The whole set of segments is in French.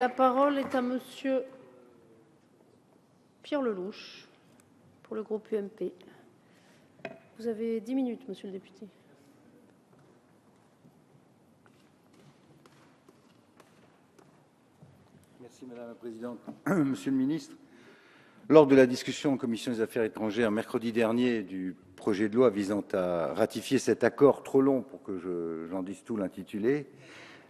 La parole est à monsieur Pierre Lellouche pour le groupe UMP. Vous avez 10 minutes, monsieur le député. Merci Madame la Présidente. Monsieur le Ministre, lors de la discussion en Commission des Affaires étrangères mercredi dernier du projet de loi visant à ratifier cet accord trop long pour que j'en dise tout l'intitulé,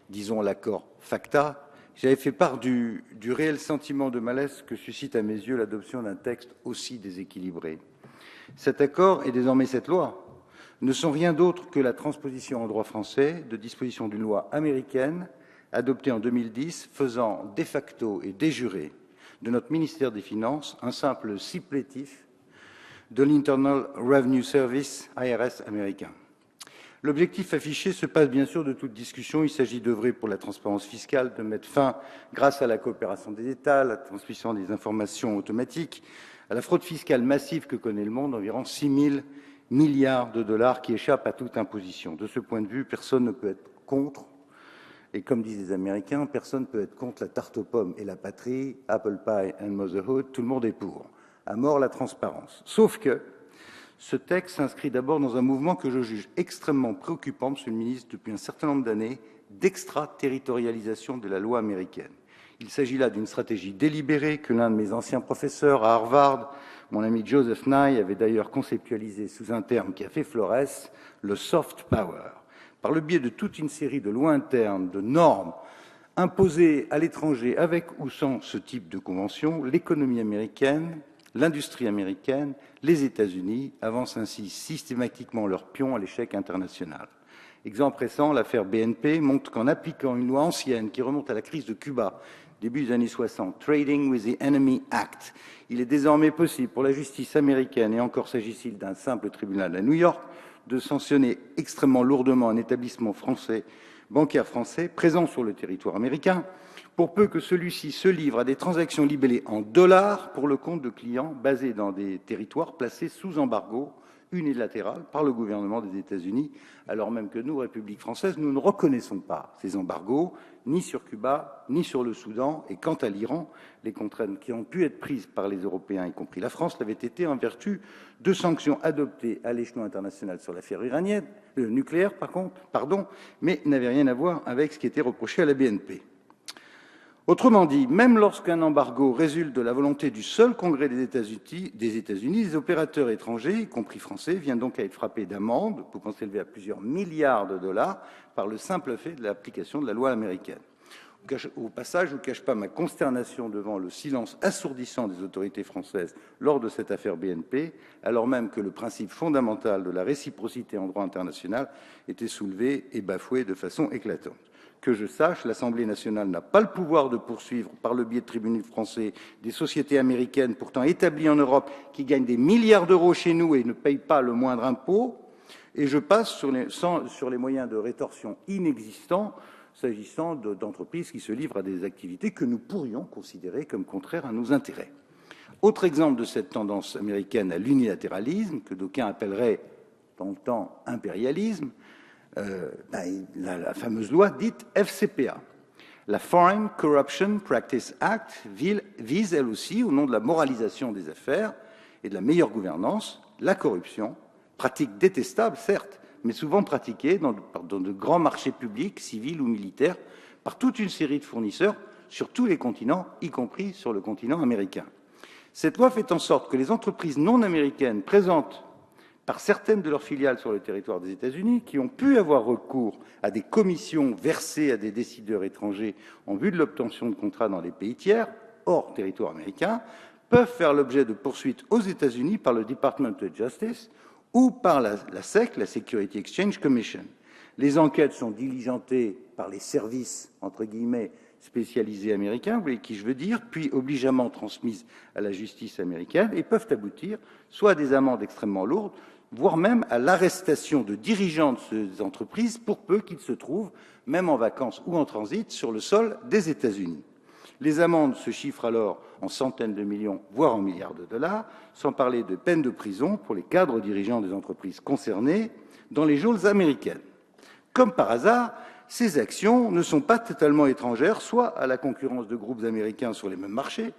disons l'accord FACTA, j'avais fait part du réel sentiment de malaise que suscite à mes yeux l'adoption d'un texte aussi déséquilibré. Cet accord et désormais cette loi ne sont rien d'autre que la transposition en droit français de dispositions d'une loi américaine adoptée en 2010, faisant de facto et de jure de notre ministère des Finances un simple supplétif de l'Internal Revenue Service, IRS américain. L'objectif affiché se passe bien sûr de toute discussion. Il s'agit d'œuvrer pour la transparence fiscale, de mettre fin, grâce à la coopération des États, à la transmission des informations automatiques, à la fraude fiscale massive que connaît le monde, environ 6 000 milliards de dollars qui échappent à toute imposition. De ce point de vue, personne ne peut être contre. Et comme disent les Américains, personne ne peut être contre la tarte aux pommes et la patrie, Apple Pie and Motherhood, tout le monde est pour. À mort la transparence. Sauf que ce texte s'inscrit d'abord dans un mouvement que je juge extrêmement préoccupant, Monsieur le Ministre, depuis un certain nombre d'années, d'extraterritorialisation de la loi américaine. Il s'agit là d'une stratégie délibérée que l'un de mes anciens professeurs à Harvard, mon ami Joseph Nye, avait d'ailleurs conceptualisé sous un terme qui a fait florès, le soft power. Par le biais de toute une série de lois internes, de normes imposées à l'étranger avec ou sans ce type de convention, l'économie américaine, l'industrie américaine, les États-Unis avancent ainsi systématiquement leur pion à l'échec international. Exemple récent, l'affaire BNP montre qu'en appliquant une loi ancienne qui remonte à la crise de Cuba, début des années 60, Trading with the Enemy Act, il est désormais possible pour la justice américaine, et encore s'agit-il d'un simple tribunal à New York, de sanctionner extrêmement lourdement un établissement français, bancaire français, présent sur le territoire américain, pour peu que celui-ci se livre à des transactions libellées en dollars pour le compte de clients basés dans des territoires placés sous embargo unilatéral par le gouvernement des États-Unis, alors même que nous, République française, nous ne reconnaissons pas ces embargos, ni sur Cuba, ni sur le Soudan. Et quant à l'Iran, les contraintes qui ont pu être prises par les Européens, y compris la France, l'avaient été en vertu de sanctions adoptées à l'échelon international sur l'affaire iranienne, nucléaire, mais n'avaient rien à voir avec ce qui était reproché à la BNP. Autrement dit, même lorsqu'un embargo résulte de la volonté du seul Congrès des États-Unis, les opérateurs étrangers, y compris français, viennent donc à être frappés d'amendes pouvant s'élever à plusieurs milliards de dollars par le simple fait de l'application de la loi américaine. Au passage, je ne cache pas ma consternation devant le silence assourdissant des autorités françaises lors de cette affaire BNP, alors même que le principe fondamental de la réciprocité en droit international était soulevé et bafoué de façon éclatante. Que je sache, l'Assemblée nationale n'a pas le pouvoir de poursuivre, par le biais de tribunaux français, des sociétés américaines pourtant établies en Europe qui gagnent des milliards d'euros chez nous et ne payent pas le moindre impôt. Et je passe sur les moyens de rétorsion inexistants s'agissant d'entreprises qui se livrent à des activités que nous pourrions considérer comme contraires à nos intérêts. Autre exemple de cette tendance américaine à l'unilatéralisme, que d'aucuns appelleraient dans le temps impérialisme, la fameuse loi dite FCPA. La Foreign Corruption Practice Act vise, elle aussi, au nom de la moralisation des affaires et de la meilleure gouvernance, la corruption, pratique détestable, certes, mais souvent pratiquée dans de grands marchés publics, civils ou militaires, par toute une série de fournisseurs sur tous les continents, y compris sur le continent américain. Cette loi fait en sorte que les entreprises non américaines présentes par certaines de leurs filiales sur le territoire des États-Unis, qui ont pu avoir recours à des commissions versées à des décideurs étrangers en vue de l'obtention de contrats dans les pays tiers, hors territoire américain, peuvent faire l'objet de poursuites aux États-Unis par le Department of Justice ou par la SEC, la Security Exchange Commission. Les enquêtes sont diligentées par les services, entre guillemets, spécialisés américains, vous voyez qui je veux dire, puis obligeamment transmises à la justice américaine et peuvent aboutir soit à des amendes extrêmement lourdes, voire même à l'arrestation de dirigeants de ces entreprises pour peu qu'ils se trouvent, même en vacances ou en transit, sur le sol des États-Unis. Les amendes se chiffrent alors en centaines de millions, voire en milliards de dollars, sans parler de peines de prison pour les cadres dirigeants des entreprises concernées dans les geôles américaines. Comme par hasard, ces actions ne sont pas totalement étrangères, soit à la concurrence de groupes américains sur les mêmes marchés,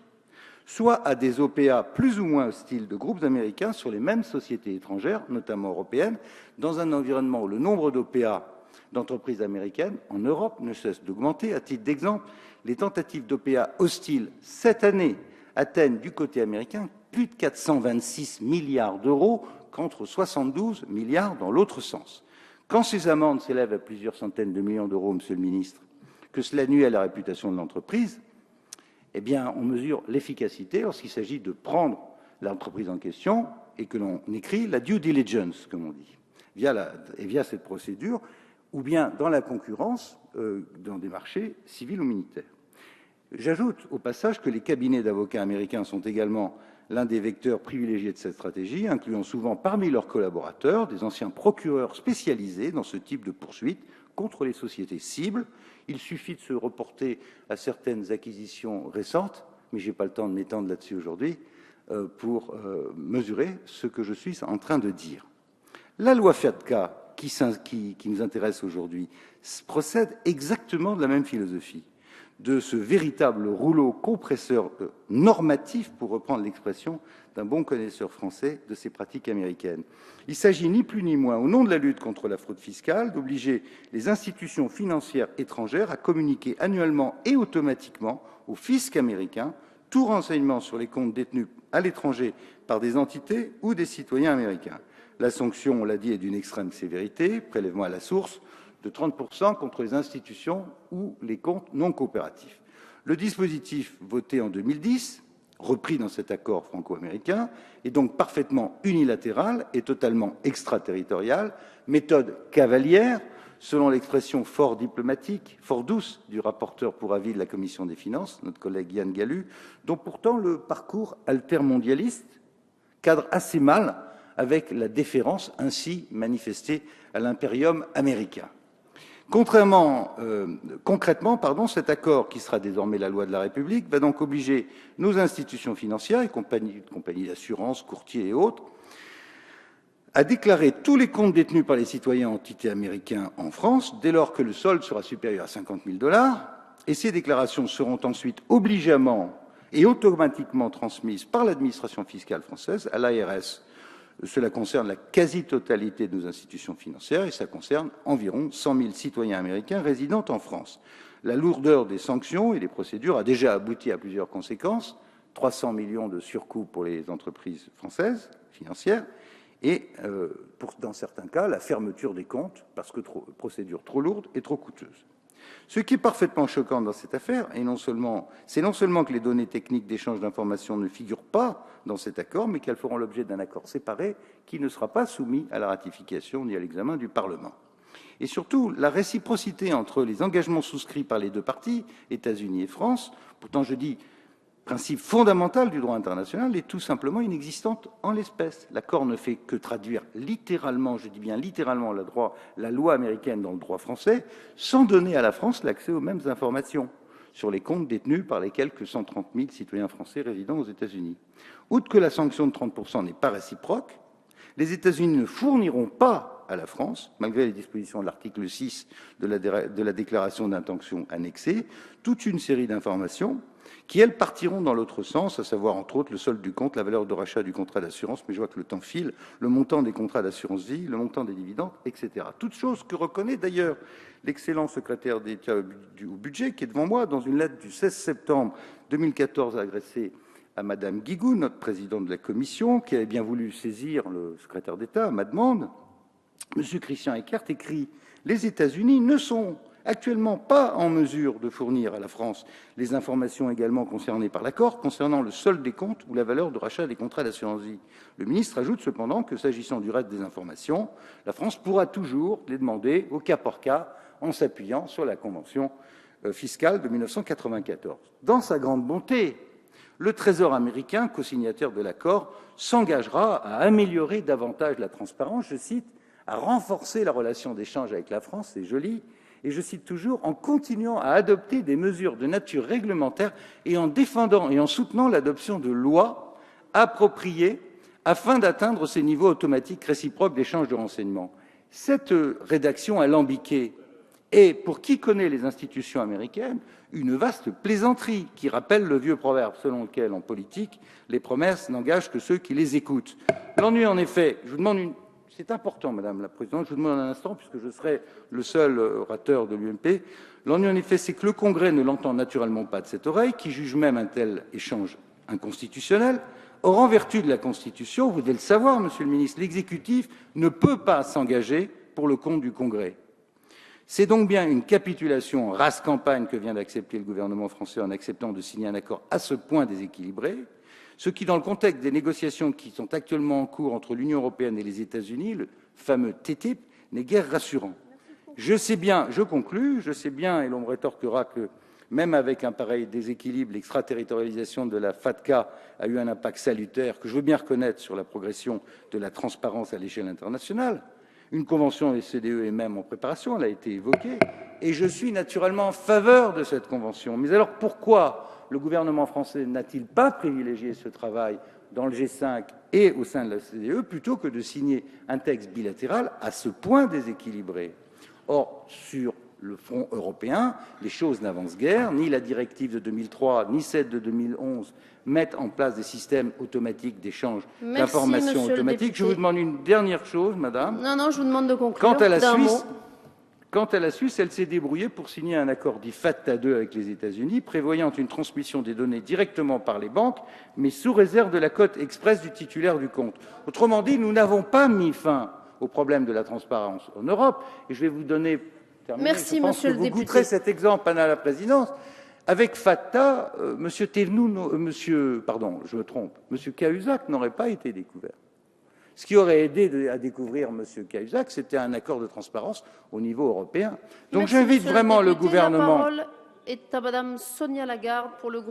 soit à des OPA plus ou moins hostiles de groupes américains sur les mêmes sociétés étrangères, notamment européennes, dans un environnement où le nombre d'OPA d'entreprises américaines en Europe ne cesse d'augmenter. À titre d'exemple, les tentatives d'OPA hostiles cette année atteignent du côté américain plus de 426 milliards d'euros contre 72 milliards dans l'autre sens. Quand ces amendes s'élèvent à plusieurs centaines de millions d'euros, Monsieur le Ministre, que cela nuit à la réputation de l'entreprise, eh bien, on mesure l'efficacité lorsqu'il s'agit de prendre l'entreprise en question et que l'on écrit la due diligence, comme on dit, via cette procédure, ou bien dans la concurrence dans des marchés civils ou militaires. J'ajoute au passage que les cabinets d'avocats américains sont également l'un des vecteurs privilégiés de cette stratégie, incluant souvent parmi leurs collaborateurs des anciens procureurs spécialisés dans ce type de poursuites contre les sociétés cibles. Il suffit de se reporter à certaines acquisitions récentes, mais je n'ai pas le temps de m'étendre là-dessus aujourd'hui, pour mesurer ce que je suis en train de dire. La loi FATCA, qui nous intéresse aujourd'hui, procède exactement de la même philosophie, de ce véritable rouleau compresseur normatif, pour reprendre l'expression d'un bon connaisseur français de ces pratiques américaines. Il s'agit ni plus ni moins, au nom de la lutte contre la fraude fiscale, d'obliger les institutions financières étrangères à communiquer annuellement et automatiquement au fisc américain tout renseignement sur les comptes détenus à l'étranger par des entités ou des citoyens américains. La sanction, on l'a dit, est d'une extrême sévérité, prélèvement à la source, de 30% contre les institutions ou les comptes non coopératifs. Le dispositif voté en 2010, repris dans cet accord franco-américain, est donc parfaitement unilatéral et totalement extraterritorial, méthode cavalière, selon l'expression fort diplomatique, fort douce du rapporteur pour avis de la Commission des finances, notre collègue Yann Gallu, dont pourtant le parcours altermondialiste cadre assez mal avec la déférence ainsi manifestée à l'impérium américain. Concrètement, cet accord, qui sera désormais la loi de la République, va donc obliger nos institutions financières, et compagnies d'assurance, courtiers et autres, à déclarer tous les comptes détenus par les citoyens entités américains en France, dès lors que le solde sera supérieur à 50 000 $, et ces déclarations seront ensuite obligeamment et automatiquement transmises par l'administration fiscale française à l'ARS. Cela concerne la quasi-totalité de nos institutions financières et ça concerne environ 100 000 citoyens américains résidant en France. La lourdeur des sanctions et des procédures a déjà abouti à plusieurs conséquences. 300 millions de surcoûts pour les entreprises françaises financières et, dans certains cas, la fermeture des comptes parce que procédure trop lourde et trop coûteuse. Ce qui est parfaitement choquant dans cette affaire, c'est non seulement que les données techniques d'échange d'informations ne figurent pas dans cet accord, mais qu'elles feront l'objet d'un accord séparé qui ne sera pas soumis à la ratification ni à l'examen du Parlement. Et surtout, la réciprocité entre les engagements souscrits par les deux parties, États-Unis et France, pourtant je dis principe fondamental du droit international, est tout simplement inexistante en l'espèce. L'accord ne fait que traduire littéralement, je dis bien littéralement, la loi américaine dans le droit français, sans donner à la France l'accès aux mêmes informations sur les comptes détenus par les quelques 130 000 citoyens français résidant aux États-Unis. Outre que la sanction de 30% n'est pas réciproque, les États-Unis ne fourniront pas à la France, malgré les dispositions de l'article 6 de la déclaration d'intention annexée, toute une série d'informations qui, elles, partiront dans l'autre sens, à savoir, entre autres, le solde du compte, la valeur de rachat du contrat d'assurance, mais je vois que le temps file, le montant des contrats d'assurance vie, le montant des dividendes, etc. Toutes choses que reconnaît d'ailleurs l'excellent secrétaire d'État au budget, qui est devant moi, dans une lettre du 16 septembre 2014 adressée à Madame Guigou, notre présidente de la Commission, qui avait bien voulu saisir le secrétaire d'État à ma demande. Monsieur Christian Eckert écrit « Les États-Unis ne sont actuellement pas en mesure de fournir à la France les informations également concernées par l'accord concernant le solde des comptes ou la valeur de rachat des contrats d'assurance vie. Le ministre ajoute cependant que, s'agissant du reste des informations, la France pourra toujours les demander au cas par cas en s'appuyant sur la Convention fiscale de 1994. Dans sa grande bonté, le Trésor américain, co-signataire de l'accord, s'engagera à améliorer davantage la transparence, je cite, à renforcer la relation d'échange avec la France, c'est joli, et je cite toujours, en continuant à adopter des mesures de nature réglementaire et en défendant et en soutenant l'adoption de lois appropriées afin d'atteindre ces niveaux automatiques réciproques d'échange de renseignements. Cette rédaction alambiquée Et pour qui connaît les institutions américaines, une vaste plaisanterie qui rappelle le vieux proverbe selon lequel, en politique, les promesses n'engagent que ceux qui les écoutent. L'ennui, en effet, je vous demande une... C'est important, Madame la Présidente, je vous demande un instant, puisque je serai le seul orateur de l'UMP. L'ennui, en effet, c'est que le Congrès ne l'entend naturellement pas de cette oreille, qui juge même un tel échange inconstitutionnel. Or, en vertu de la Constitution, vous devez le savoir, Monsieur le Ministre, l'exécutif ne peut pas s'engager pour le compte du Congrès. C'est donc bien une capitulation en rase campagne que vient d'accepter le gouvernement français en acceptant de signer un accord à ce point déséquilibré, ce qui, dans le contexte des négociations qui sont actuellement en cours entre l'Union européenne et les États-Unis, le fameux TTIP, n'est guère rassurant. Je sais bien, je conclus, je sais bien, et l'on me rétorquera que même avec un pareil déséquilibre, l'extraterritorialisation de la FATCA a eu un impact salutaire, que je veux bien reconnaître sur la progression de la transparence à l'échelle internationale. Une convention des CDE est même en préparation, elle a été évoquée, et je suis naturellement en faveur de cette convention. Mais alors pourquoi le gouvernement français n'a-t-il pas privilégié ce travail dans le G5 et au sein de la CDE plutôt que de signer un texte bilatéral à ce point déséquilibré? Or, sur le front européen, les choses n'avancent guère, ni la directive de 2003, ni celle de 2011 mettent en place des systèmes automatiques d'échange d'informations automatiques. Je vous demande une dernière chose, Madame. Non, je vous demande de conclure. Quant à la Suisse, elle s'est débrouillée pour signer un accord dit FATCA 2 avec les États-Unis, prévoyant une transmission des données directement par les banques, mais sous réserve de la cote express du titulaire du compte. Autrement dit, nous n'avons pas mis fin au problème de la transparence en Europe. Et je vais vous donner... Merci, je pense Monsieur que le vous député. goûterez cet exemple, Madame la Présidente. Avec FATCA, Monsieur Cahuzac n'aurait pas été découvert. Ce qui aurait aidé à découvrir M. Cahuzac, c'était un accord de transparence au niveau européen. Donc j'invite vraiment le gouvernement... La parole est à Madame Sonia Lagarde pour le groupe